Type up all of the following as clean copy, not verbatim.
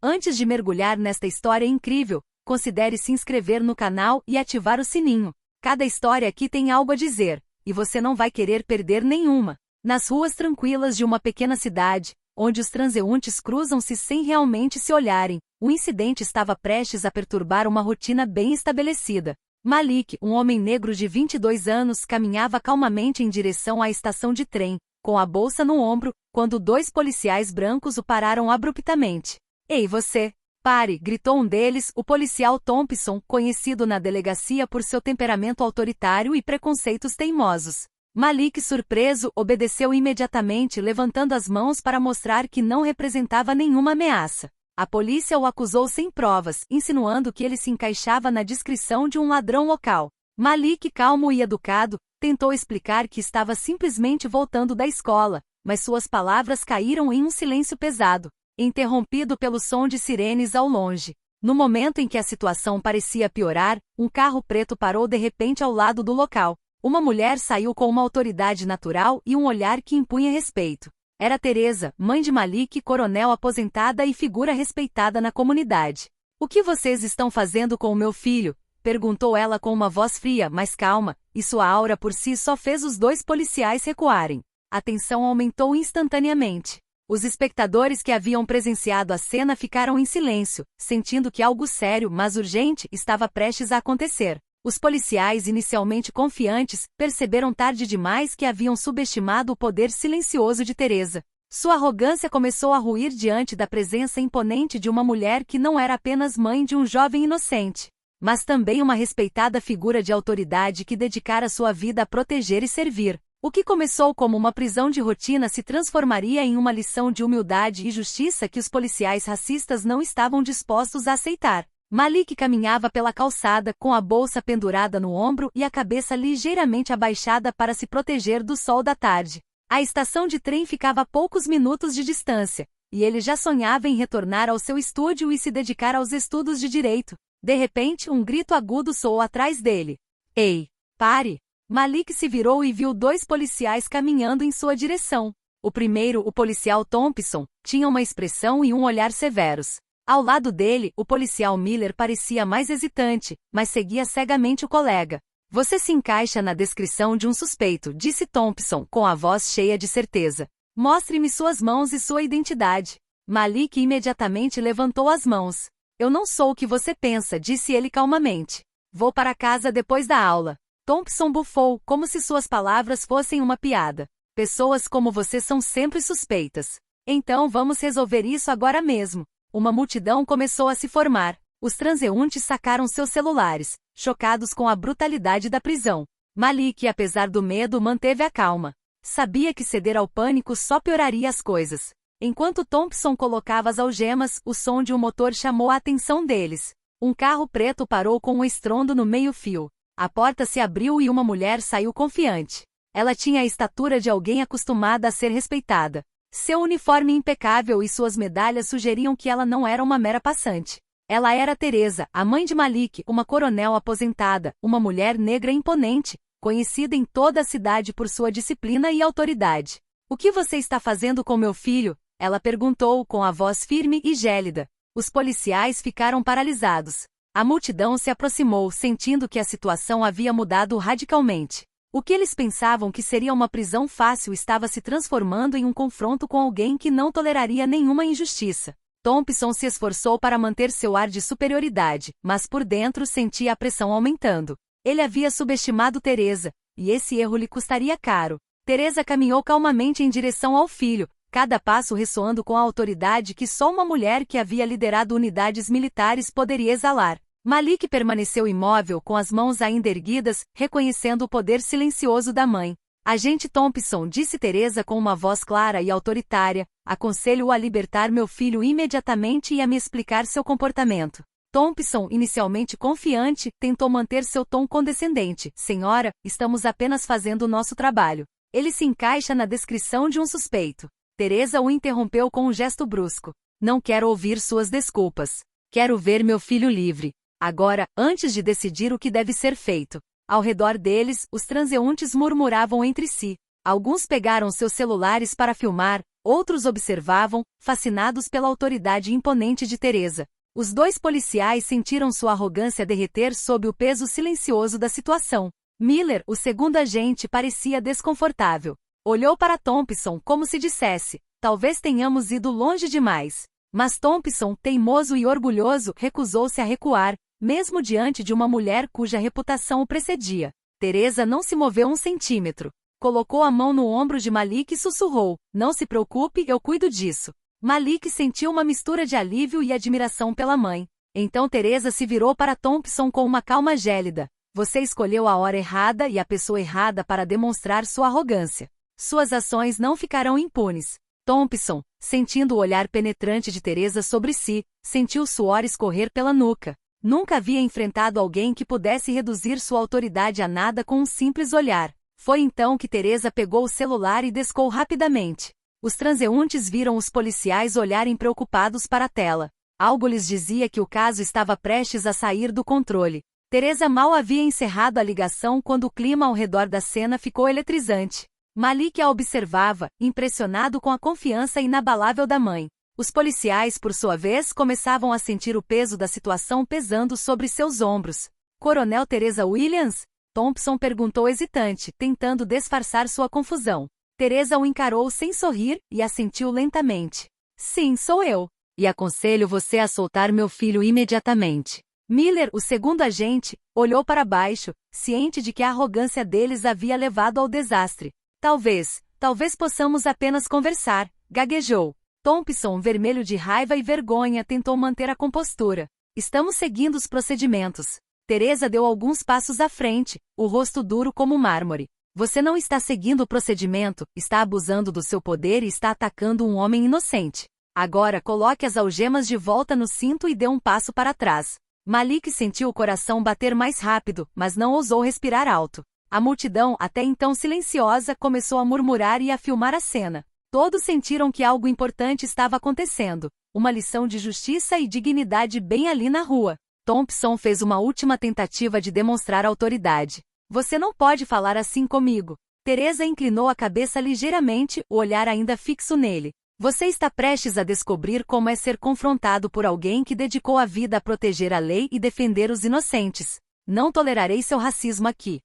Antes de mergulhar nesta história incrível, considere se inscrever no canal e ativar o sininho. Cada história aqui tem algo a dizer, e você não vai querer perder nenhuma. Nas ruas tranquilas de uma pequena cidade, onde os transeuntes cruzam-se sem realmente se olharem, o incidente estava prestes a perturbar uma rotina bem estabelecida. Malik, um homem negro de 22 anos, caminhava calmamente em direção à estação de trem, com a bolsa no ombro, quando dois policiais brancos o pararam abruptamente. "Ei, você! Pare!", gritou um deles, o policial Thompson, conhecido na delegacia por seu temperamento autoritário e preconceitos teimosos. Malik, surpreso, obedeceu imediatamente, levantando as mãos para mostrar que não representava nenhuma ameaça. A polícia o acusou sem provas, insinuando que ele se encaixava na descrição de um ladrão local. Malik, calmo e educado, tentou explicar que estava simplesmente voltando da escola, mas suas palavras caíram em um silêncio pesado, interrompido pelo som de sirenes ao longe. No momento em que a situação parecia piorar, um carro preto parou de repente ao lado do local. Uma mulher saiu com uma autoridade natural e um olhar que impunha respeito. Era Teresa, mãe de Malik, coronel aposentada e figura respeitada na comunidade. "O que vocês estão fazendo com o meu filho?", perguntou ela com uma voz fria, mas calma, e sua aura por si só fez os dois policiais recuarem. A tensão aumentou instantaneamente. Os espectadores que haviam presenciado a cena ficaram em silêncio, sentindo que algo sério, mas urgente, estava prestes a acontecer. Os policiais, inicialmente confiantes, perceberam tarde demais que haviam subestimado o poder silencioso de Teresa. Sua arrogância começou a ruir diante da presença imponente de uma mulher que não era apenas mãe de um jovem inocente, mas também uma respeitada figura de autoridade que dedicara sua vida a proteger e servir. O que começou como uma prisão de rotina se transformaria em uma lição de humildade e justiça que os policiais racistas não estavam dispostos a aceitar. Malik caminhava pela calçada, com a bolsa pendurada no ombro e a cabeça ligeiramente abaixada para se proteger do sol da tarde. A estação de trem ficava a poucos minutos de distância, e ele já sonhava em retornar ao seu estúdio e se dedicar aos estudos de direito. De repente, um grito agudo soou atrás dele. "Ei, pare!" Malik se virou e viu dois policiais caminhando em sua direção. O primeiro, o policial Thompson, tinha uma expressão e um olhar severos. Ao lado dele, o policial Miller parecia mais hesitante, mas seguia cegamente o colega. "Você se encaixa na descrição de um suspeito", disse Thompson, com a voz cheia de certeza. "Mostre-me suas mãos e sua identidade." Malik imediatamente levantou as mãos. "Eu não sou o que você pensa", disse ele calmamente. "Vou para casa depois da aula." Thompson bufou, como se suas palavras fossem uma piada. "Pessoas como você são sempre suspeitas. Então vamos resolver isso agora mesmo." Uma multidão começou a se formar. Os transeuntes sacaram seus celulares, chocados com a brutalidade da prisão. Malik, apesar do medo, manteve a calma. Sabia que ceder ao pânico só pioraria as coisas. Enquanto Thompson colocava as algemas, o som de um motor chamou a atenção deles. Um carro preto parou com um estrondo no meio-fio. A porta se abriu e uma mulher saiu confiante. Ela tinha a estatura de alguém acostumada a ser respeitada. Seu uniforme impecável e suas medalhas sugeriam que ela não era uma mera passante. Ela era Teresa, a mãe de Malik, uma coronel aposentada, uma mulher negra imponente, conhecida em toda a cidade por sua disciplina e autoridade. "O que você está fazendo com meu filho?", ela perguntou com a voz firme e gélida. Os policiais ficaram paralisados. A multidão se aproximou, sentindo que a situação havia mudado radicalmente. O que eles pensavam que seria uma prisão fácil estava se transformando em um confronto com alguém que não toleraria nenhuma injustiça. Thompson se esforçou para manter seu ar de superioridade, mas por dentro sentia a pressão aumentando. Ele havia subestimado Teresa, e esse erro lhe custaria caro. Teresa caminhou calmamente em direção ao filho, cada passo ressoando com a autoridade que só uma mulher que havia liderado unidades militares poderia exalar. Malik permaneceu imóvel com as mãos ainda erguidas, reconhecendo o poder silencioso da mãe. "Agente Thompson", disse Teresa com uma voz clara e autoritária, "aconselho-o a libertar meu filho imediatamente e a me explicar seu comportamento." Thompson, inicialmente confiante, tentou manter seu tom condescendente. "Senhora, estamos apenas fazendo o nosso trabalho. Ele se encaixa na descrição de um suspeito." Teresa o interrompeu com um gesto brusco. "Não quero ouvir suas desculpas. Quero ver meu filho livre. Agora, antes de decidir o que deve ser feito." Ao redor deles, os transeuntes murmuravam entre si. Alguns pegaram seus celulares para filmar, Outros observavam, fascinados pela autoridade imponente de Teresa. Os dois policiais sentiram sua arrogância derreter sob o peso silencioso da situação. Miller, o segundo agente, parecia desconfortável. Olhou para Thompson como se dissesse: talvez tenhamos ido longe demais. Mas Thompson, teimoso e orgulhoso, recusou-se a recuar, mesmo diante de uma mulher cuja reputação o precedia. Teresa não se moveu um centímetro. Colocou a mão no ombro de Malik e sussurrou: não se preocupe, eu cuido disso. Malik sentiu uma mistura de alívio e admiração pela mãe. Então Teresa se virou para Thompson com uma calma gélida. Você escolheu a hora errada e a pessoa errada para demonstrar sua arrogância. Suas ações não ficarão impunes. Thompson, sentindo o olhar penetrante de Teresa sobre si, sentiu o suor escorrer pela nuca. Nunca havia enfrentado alguém que pudesse reduzir sua autoridade a nada com um simples olhar. Foi então que Teresa pegou o celular e descou rapidamente. Os transeuntes viram os policiais olharem preocupados para a tela. Algo lhes dizia que o caso estava prestes a sair do controle. Teresa mal havia encerrado a ligação quando o clima ao redor da cena ficou eletrizante. Malik a observava, impressionado com a confiança inabalável da mãe. Os policiais, por sua vez, começavam a sentir o peso da situação pesando sobre seus ombros. Coronel Teresa Williams? Thompson perguntou hesitante, tentando disfarçar sua confusão. Teresa o encarou sem sorrir e assentiu lentamente. Sim, sou eu. E aconselho você a soltar meu filho imediatamente. Miller, o segundo agente, olhou para baixo, ciente de que a arrogância deles havia levado ao desastre. Talvez possamos apenas conversar, gaguejou. Thompson, vermelho de raiva e vergonha, tentou manter a compostura. Estamos seguindo os procedimentos. Teresa deu alguns passos à frente, o rosto duro como mármore. Você não está seguindo o procedimento, está abusando do seu poder e está atacando um homem inocente. Agora coloque as algemas de volta no cinto e dê um passo para trás. Malik sentiu o coração bater mais rápido, mas não ousou respirar alto. A multidão, até então silenciosa, começou a murmurar e a filmar a cena. Todos sentiram que algo importante estava acontecendo. Uma lição de justiça e dignidade bem ali na rua. Thompson fez uma última tentativa de demonstrar autoridade. Você não pode falar assim comigo. Teresa inclinou a cabeça ligeiramente, o olhar ainda fixo nele. Você está prestes a descobrir como é ser confrontado por alguém que dedicou a vida a proteger a lei e defender os inocentes. Não tolerarei seu racismo aqui.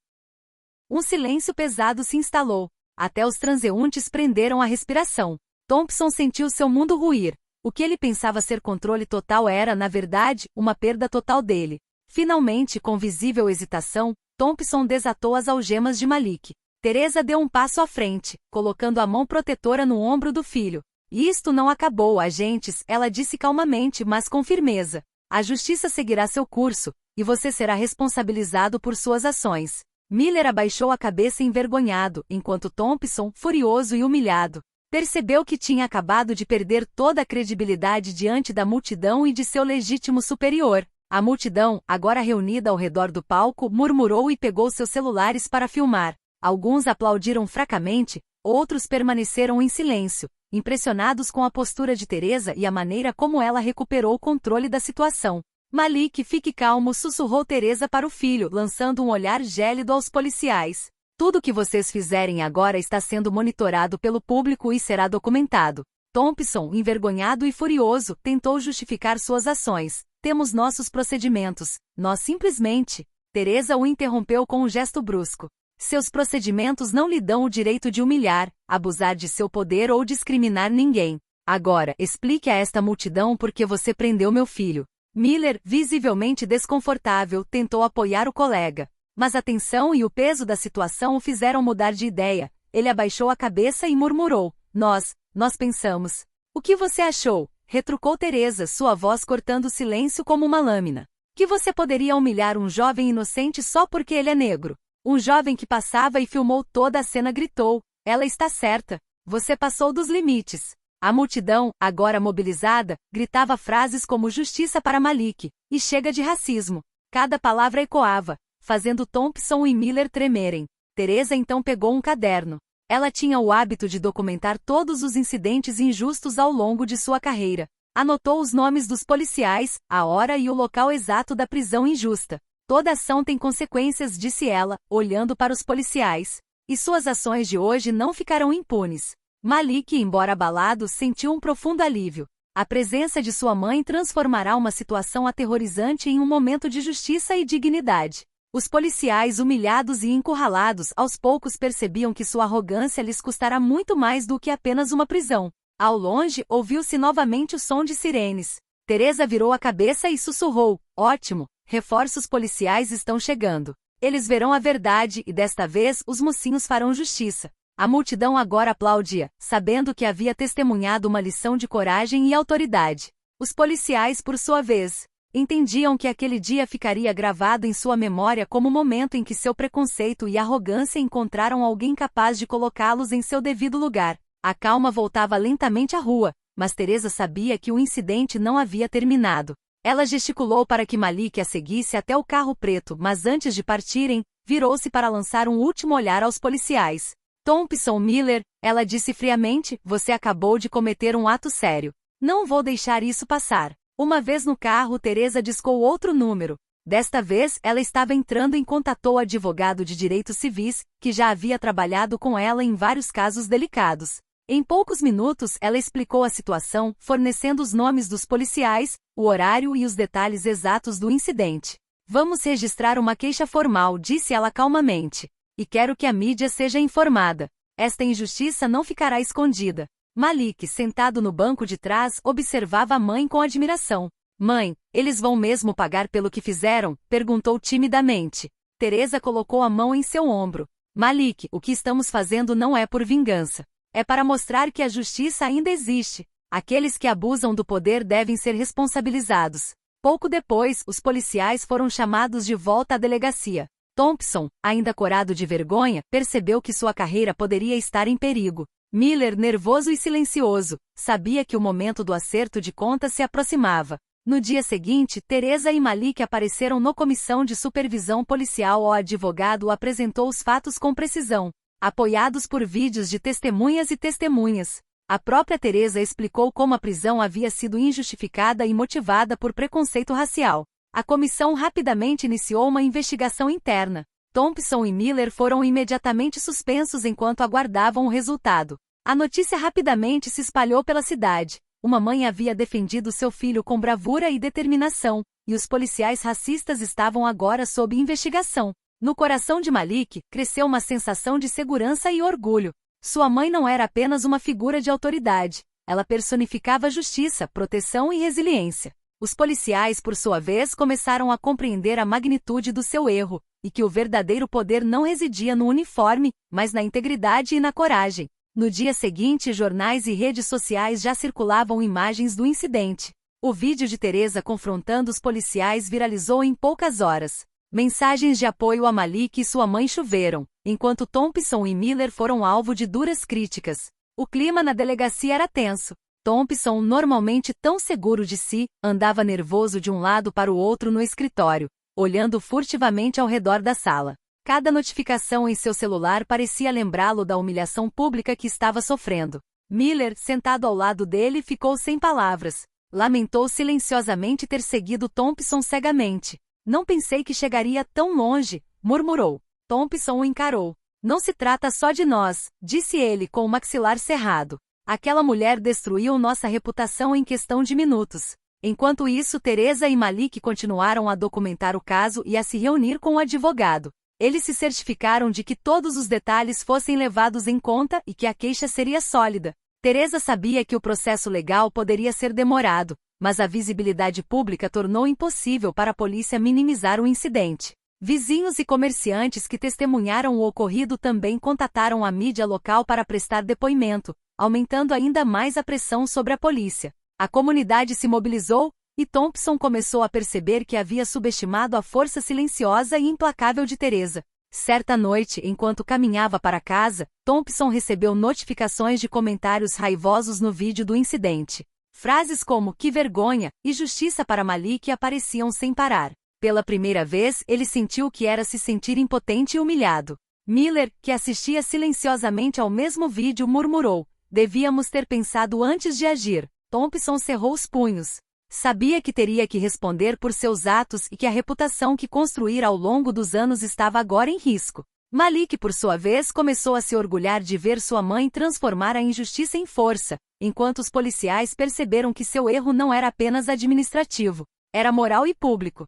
Um silêncio pesado se instalou. Até os transeuntes prenderam a respiração. Thompson sentiu seu mundo ruir. O que ele pensava ser controle total era, na verdade, uma perda total dele. Finalmente, com visível hesitação, Thompson desatou as algemas de Malik. Teresa deu um passo à frente, colocando a mão protetora no ombro do filho. Isto não acabou, agentes, ela disse calmamente, mas com firmeza. A justiça seguirá seu curso, e você será responsabilizado por suas ações. Miller abaixou a cabeça envergonhado, enquanto Thompson, furioso e humilhado, percebeu que tinha acabado de perder toda a credibilidade diante da multidão e de seu legítimo superior. A multidão, agora reunida ao redor do palco, murmurou e pegou seus celulares para filmar. Alguns aplaudiram fracamente, outros permaneceram em silêncio, impressionados com a postura de Teresa e a maneira como ela recuperou o controle da situação. Malik, fique calmo, sussurrou Teresa para o filho, lançando um olhar gélido aos policiais. Tudo o que vocês fizerem agora está sendo monitorado pelo público e será documentado. Thompson, envergonhado e furioso, tentou justificar suas ações. Temos nossos procedimentos. Nós simplesmente... Teresa o interrompeu com um gesto brusco. Seus procedimentos não lhe dão o direito de humilhar, abusar de seu poder ou discriminar ninguém. Agora, explique a esta multidão por que você prendeu meu filho. Miller, visivelmente desconfortável, tentou apoiar o colega. Mas a tensão e o peso da situação o fizeram mudar de ideia. Ele abaixou a cabeça e murmurou. Nós pensamos. O que você achou? Retrucou Teresa, sua voz cortando o silêncio como uma lâmina. Que você poderia humilhar um jovem inocente só porque ele é negro? Um jovem que passava e filmou toda a cena gritou. Ela está certa. Você passou dos limites. A multidão, agora mobilizada, gritava frases como justiça para Malik e chega de racismo. Cada palavra ecoava, fazendo Thompson e Miller tremerem. Teresa então pegou um caderno. Ela tinha o hábito de documentar todos os incidentes injustos ao longo de sua carreira. Anotou os nomes dos policiais, a hora e o local exato da prisão injusta. Toda ação tem consequências, disse ela, olhando para os policiais. E suas ações de hoje não ficarão impunes. Malik, embora abalado, sentiu um profundo alívio. A presença de sua mãe transformará uma situação aterrorizante em um momento de justiça e dignidade. Os policiais, humilhados e encurralados, aos poucos percebiam que sua arrogância lhes custará muito mais do que apenas uma prisão. Ao longe, ouviu-se novamente o som de sirenes. Teresa virou a cabeça e sussurrou: ótimo, reforços policiais estão chegando. Eles verão a verdade e desta vez os mocinhos farão justiça. A multidão agora aplaudia, sabendo que havia testemunhado uma lição de coragem e autoridade. Os policiais, por sua vez, entendiam que aquele dia ficaria gravado em sua memória como o momento em que seu preconceito e arrogância encontraram alguém capaz de colocá-los em seu devido lugar. A calma voltava lentamente à rua, mas Teresa sabia que o incidente não havia terminado. Ela gesticulou para que Malik a seguisse até o carro preto, mas antes de partirem, virou-se para lançar um último olhar aos policiais. Thompson Miller, ela disse friamente, você acabou de cometer um ato sério. Não vou deixar isso passar. Uma vez no carro, Teresa discou outro número. Desta vez, ela estava entrando e contatou o advogado de direitos civis, que já havia trabalhado com ela em vários casos delicados. Em poucos minutos, ela explicou a situação, fornecendo os nomes dos policiais, o horário e os detalhes exatos do incidente. Vamos registrar uma queixa formal, disse ela calmamente. E quero que a mídia seja informada. Esta injustiça não ficará escondida. Malik, sentado no banco de trás, observava a mãe com admiração. Mãe, eles vão mesmo pagar pelo que fizeram? Perguntou timidamente. Teresa colocou a mão em seu ombro. Malik, o que estamos fazendo não é por vingança. É para mostrar que a justiça ainda existe. Aqueles que abusam do poder devem ser responsabilizados. Pouco depois, os policiais foram chamados de volta à delegacia. Thompson, ainda corado de vergonha, percebeu que sua carreira poderia estar em perigo. Miller, nervoso e silencioso, sabia que o momento do acerto de contas se aproximava. No dia seguinte, Teresa e Malik apareceram na comissão de supervisão policial. O advogado apresentou os fatos com precisão, apoiados por vídeos de testemunhas e testemunhas. A própria Teresa explicou como a prisão havia sido injustificada e motivada por preconceito racial. A comissão rapidamente iniciou uma investigação interna. Thompson e Miller foram imediatamente suspensos enquanto aguardavam o resultado. A notícia rapidamente se espalhou pela cidade. Uma mãe havia defendido seu filho com bravura e determinação, e os policiais racistas estavam agora sob investigação. No coração de Malik, cresceu uma sensação de segurança e orgulho. Sua mãe não era apenas uma figura de autoridade. Ela personificava justiça, proteção e resiliência. Os policiais, por sua vez, começaram a compreender a magnitude do seu erro, e que o verdadeiro poder não residia no uniforme, mas na integridade e na coragem. No dia seguinte, jornais e redes sociais já circulavam imagens do incidente. O vídeo de Teresa confrontando os policiais viralizou em poucas horas. Mensagens de apoio a Malik e sua mãe choveram, enquanto Thompson e Miller foram alvo de duras críticas. O clima na delegacia era tenso. Thompson, normalmente tão seguro de si, andava nervoso de um lado para o outro no escritório, olhando furtivamente ao redor da sala. Cada notificação em seu celular parecia lembrá-lo da humilhação pública que estava sofrendo. Miller, sentado ao lado dele, ficou sem palavras. Lamentou silenciosamente ter seguido Thompson cegamente. Não pensei que chegaria tão longe, murmurou. Thompson o encarou. Não se trata só de nós, disse ele com o maxilar cerrado. Aquela mulher destruiu nossa reputação em questão de minutos. Enquanto isso, Teresa e Malik continuaram a documentar o caso e a se reunir com o advogado. Eles se certificaram de que todos os detalhes fossem levados em conta e que a queixa seria sólida. Teresa sabia que o processo legal poderia ser demorado, mas a visibilidade pública tornou impossível para a polícia minimizar o incidente. Vizinhos e comerciantes que testemunharam o ocorrido também contataram a mídia local para prestar depoimento, aumentando ainda mais a pressão sobre a polícia. A comunidade se mobilizou, e Thompson começou a perceber que havia subestimado a força silenciosa e implacável de Teresa. Certa noite, enquanto caminhava para casa, Thompson recebeu notificações de comentários raivosos no vídeo do incidente. Frases como "que vergonha" e "justiça para Malik" apareciam sem parar. Pela primeira vez, ele sentiu que era se sentir impotente e humilhado. Miller, que assistia silenciosamente ao mesmo vídeo, murmurou: "Devíamos ter pensado antes de agir." Thompson cerrou os punhos. Sabia que teria que responder por seus atos e que a reputação que construíra ao longo dos anos estava agora em risco. Malik, por sua vez, começou a se orgulhar de ver sua mãe transformar a injustiça em força, enquanto os policiais perceberam que seu erro não era apenas administrativo, era moral e público.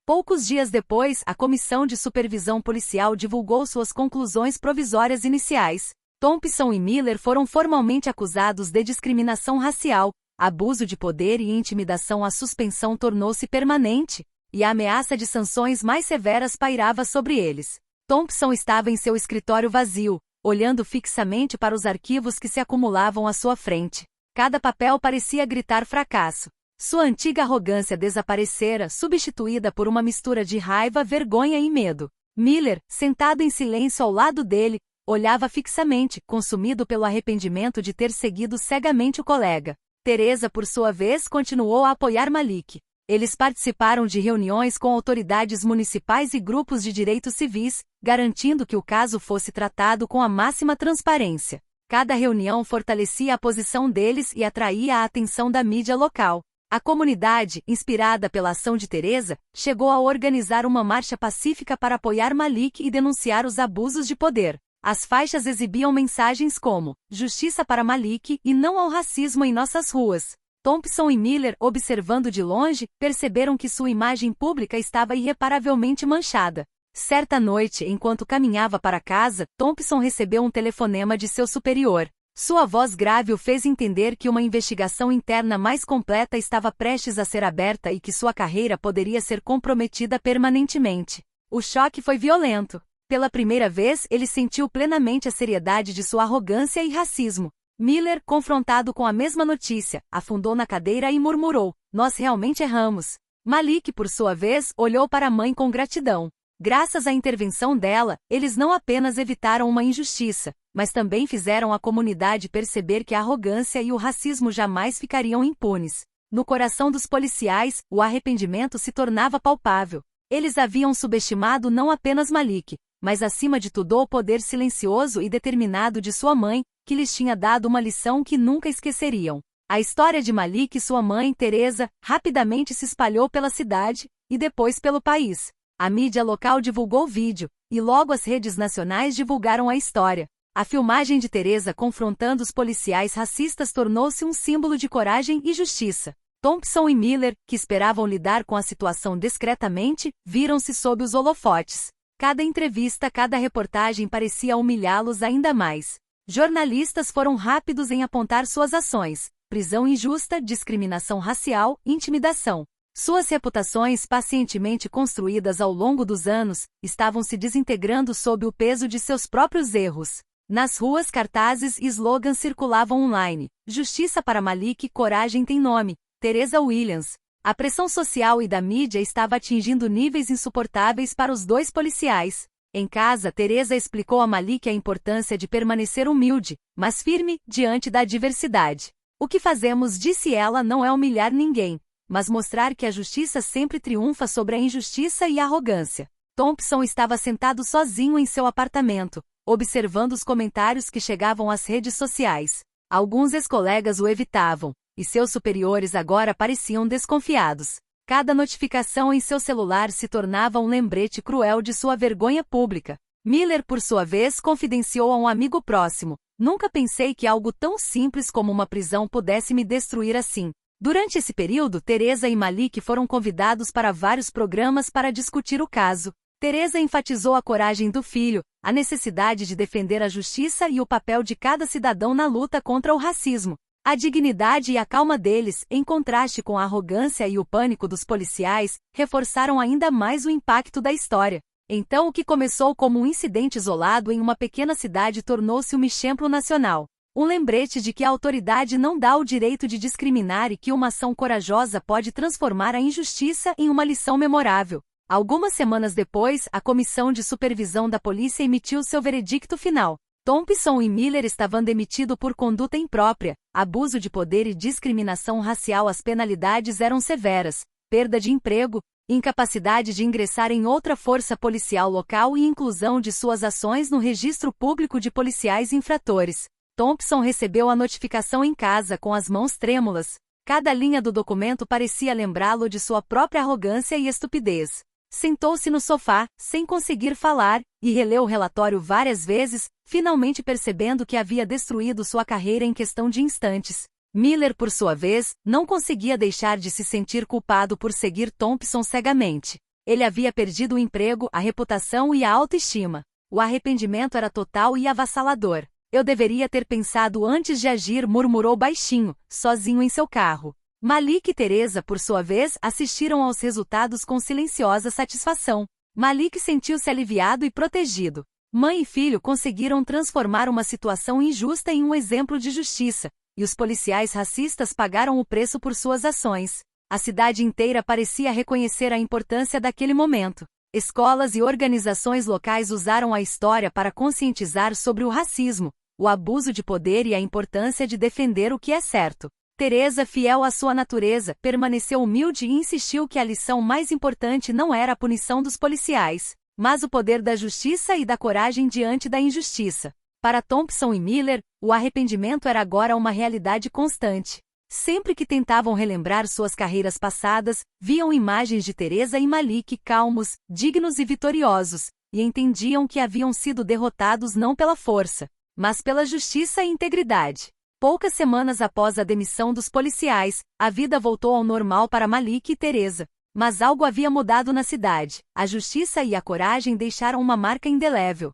Poucos dias depois, a Comissão de Supervisão Policial divulgou suas conclusões provisórias iniciais. Thompson e Miller foram formalmente acusados de discriminação racial, abuso de poder e intimidação. A suspensão tornou-se permanente, e a ameaça de sanções mais severas pairava sobre eles. Thompson estava em seu escritório vazio, olhando fixamente para os arquivos que se acumulavam à sua frente. Cada papel parecia gritar fracasso. Sua antiga arrogância desaparecera, substituída por uma mistura de raiva, vergonha e medo. Miller, sentado em silêncio ao lado dele, olhava fixamente, consumido pelo arrependimento de ter seguido cegamente o colega. Teresa, por sua vez, continuou a apoiar Malik. Eles participaram de reuniões com autoridades municipais e grupos de direitos civis, garantindo que o caso fosse tratado com a máxima transparência. Cada reunião fortalecia a posição deles e atraía a atenção da mídia local. A comunidade, inspirada pela ação de Teresa, chegou a organizar uma marcha pacífica para apoiar Malik e denunciar os abusos de poder. As faixas exibiam mensagens como "Justiça para Malik" e "Não ao racismo em nossas ruas". Thompson e Miller, observando de longe, perceberam que sua imagem pública estava irreparavelmente manchada. Certa noite, enquanto caminhava para casa, Thompson recebeu um telefonema de seu superior. Sua voz grave o fez entender que uma investigação interna mais completa estava prestes a ser aberta e que sua carreira poderia ser comprometida permanentemente. O choque foi violento. Pela primeira vez, ele sentiu plenamente a seriedade de sua arrogância e racismo. Miller, confrontado com a mesma notícia, afundou na cadeira e murmurou: "Nós realmente erramos." Malik, por sua vez, olhou para a mãe com gratidão. Graças à intervenção dela, eles não apenas evitaram uma injustiça, mas também fizeram a comunidade perceber que a arrogância e o racismo jamais ficariam impunes. No coração dos policiais, o arrependimento se tornava palpável. Eles haviam subestimado não apenas Malik, mas acima de tudo o poder silencioso e determinado de sua mãe, que lhes tinha dado uma lição que nunca esqueceriam. A história de Malik e sua mãe, Teresa, rapidamente se espalhou pela cidade, e depois pelo país. A mídia local divulgou o vídeo, e logo as redes nacionais divulgaram a história. A filmagem de Teresa confrontando os policiais racistas tornou-se um símbolo de coragem e justiça. Thompson e Miller, que esperavam lidar com a situação discretamente, viram-se sob os holofotes. Cada entrevista, cada reportagem parecia humilhá-los ainda mais. Jornalistas foram rápidos em apontar suas ações: prisão injusta, discriminação racial, intimidação. Suas reputações, pacientemente construídas ao longo dos anos, estavam se desintegrando sob o peso de seus próprios erros. Nas ruas, cartazes e slogans circulavam online: "Justiça para Malik, coragem tem nome, Teresa Williams." A pressão social e da mídia estava atingindo níveis insuportáveis para os dois policiais. Em casa, Teresa explicou a Malik a importância de permanecer humilde, mas firme, diante da adversidade. "O que fazemos", disse ela, "não é humilhar ninguém, mas mostrar que a justiça sempre triunfa sobre a injustiça e a arrogância." Thompson estava sentado sozinho em seu apartamento, observando os comentários que chegavam às redes sociais. Alguns ex-colegas o evitavam, e seus superiores agora pareciam desconfiados. Cada notificação em seu celular se tornava um lembrete cruel de sua vergonha pública. Miller, por sua vez, confidenciou a um amigo próximo: "Nunca pensei que algo tão simples como uma prisão pudesse me destruir assim." Durante esse período, Teresa e Malik foram convidados para vários programas para discutir o caso. Teresa enfatizou a coragem do filho, a necessidade de defender a justiça e o papel de cada cidadão na luta contra o racismo. A dignidade e a calma deles, em contraste com a arrogância e o pânico dos policiais, reforçaram ainda mais o impacto da história. Então, o que começou como um incidente isolado em uma pequena cidade tornou-se um exemplo nacional. Um lembrete de que a autoridade não dá o direito de discriminar e que uma ação corajosa pode transformar a injustiça em uma lição memorável. Algumas semanas depois, a Comissão de Supervisão da Polícia emitiu seu veredicto final. Thompson e Miller estavam demitidos por conduta imprópria, abuso de poder e discriminação racial. As penalidades eram severas: perda de emprego, incapacidade de ingressar em outra força policial local e inclusão de suas ações no registro público de policiais infratores. Thompson recebeu a notificação em casa com as mãos trêmulas. Cada linha do documento parecia lembrá-lo de sua própria arrogância e estupidez. Sentou-se no sofá, sem conseguir falar, e releu o relatório várias vezes, finalmente percebendo que havia destruído sua carreira em questão de instantes. Miller, por sua vez, não conseguia deixar de se sentir culpado por seguir Thompson cegamente. Ele havia perdido o emprego, a reputação e a autoestima. O arrependimento era total e avassalador. Eu deveria ter pensado antes de agir, murmurou baixinho, sozinho em seu carro. Malik e Teresa, por sua vez, assistiram aos resultados com silenciosa satisfação. Malik sentiu-se aliviado e protegido. Mãe e filho conseguiram transformar uma situação injusta em um exemplo de justiça, e os policiais racistas pagaram o preço por suas ações. A cidade inteira parecia reconhecer a importância daquele momento. Escolas e organizações locais usaram a história para conscientizar sobre o racismo, o abuso de poder e a importância de defender o que é certo. Teresa, fiel à sua natureza, permaneceu humilde e insistiu que a lição mais importante não era a punição dos policiais, mas o poder da justiça e da coragem diante da injustiça. Para Thompson e Miller, o arrependimento era agora uma realidade constante. Sempre que tentavam relembrar suas carreiras passadas, viam imagens de Teresa e Malik calmos, dignos e vitoriosos, e entendiam que haviam sido derrotados não pela força, mas pela justiça e integridade. Poucas semanas após a demissão dos policiais, a vida voltou ao normal para Malik e Teresa. Mas algo havia mudado na cidade. A justiça e a coragem deixaram uma marca indelével.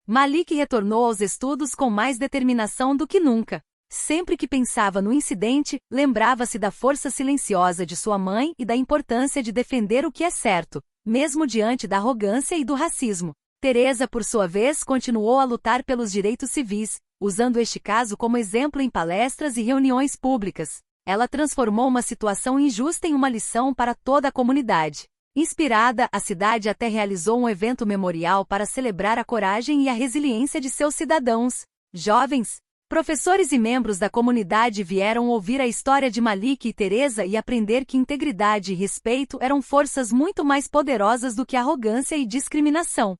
Malik retornou aos estudos com mais determinação do que nunca. Sempre que pensava no incidente, lembrava-se da força silenciosa de sua mãe e da importância de defender o que é certo, mesmo diante da arrogância e do racismo. Teresa, por sua vez, continuou a lutar pelos direitos civis, usando este caso como exemplo em palestras e reuniões públicas. Ela transformou uma situação injusta em uma lição para toda a comunidade. Inspirada, a cidade até realizou um evento memorial para celebrar a coragem e a resiliência de seus cidadãos. Jovens, professores e membros da comunidade vieram ouvir a história de Malik e Teresa e aprender que integridade e respeito eram forças muito mais poderosas do que arrogância e discriminação.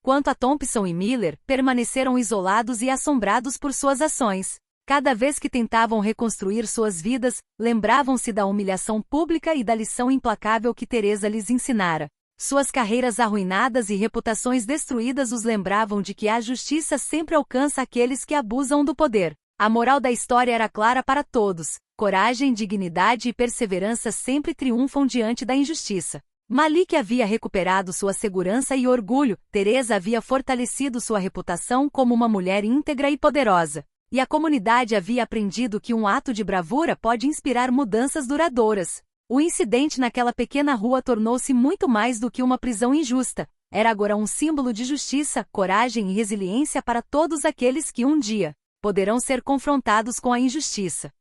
Quanto a Thompson e Miller, permaneceram isolados e assombrados por suas ações. Cada vez que tentavam reconstruir suas vidas, lembravam-se da humilhação pública e da lição implacável que Teresa lhes ensinara. Suas carreiras arruinadas e reputações destruídas os lembravam de que a justiça sempre alcança aqueles que abusam do poder. A moral da história era clara para todos: coragem, dignidade e perseverança sempre triunfam diante da injustiça. Malik havia recuperado sua segurança e orgulho, Teresa havia fortalecido sua reputação como uma mulher íntegra e poderosa. E a comunidade havia aprendido que um ato de bravura pode inspirar mudanças duradouras. O incidente naquela pequena rua tornou-se muito mais do que uma prisão injusta. Era agora um símbolo de justiça, coragem e resiliência para todos aqueles que um dia poderão ser confrontados com a injustiça.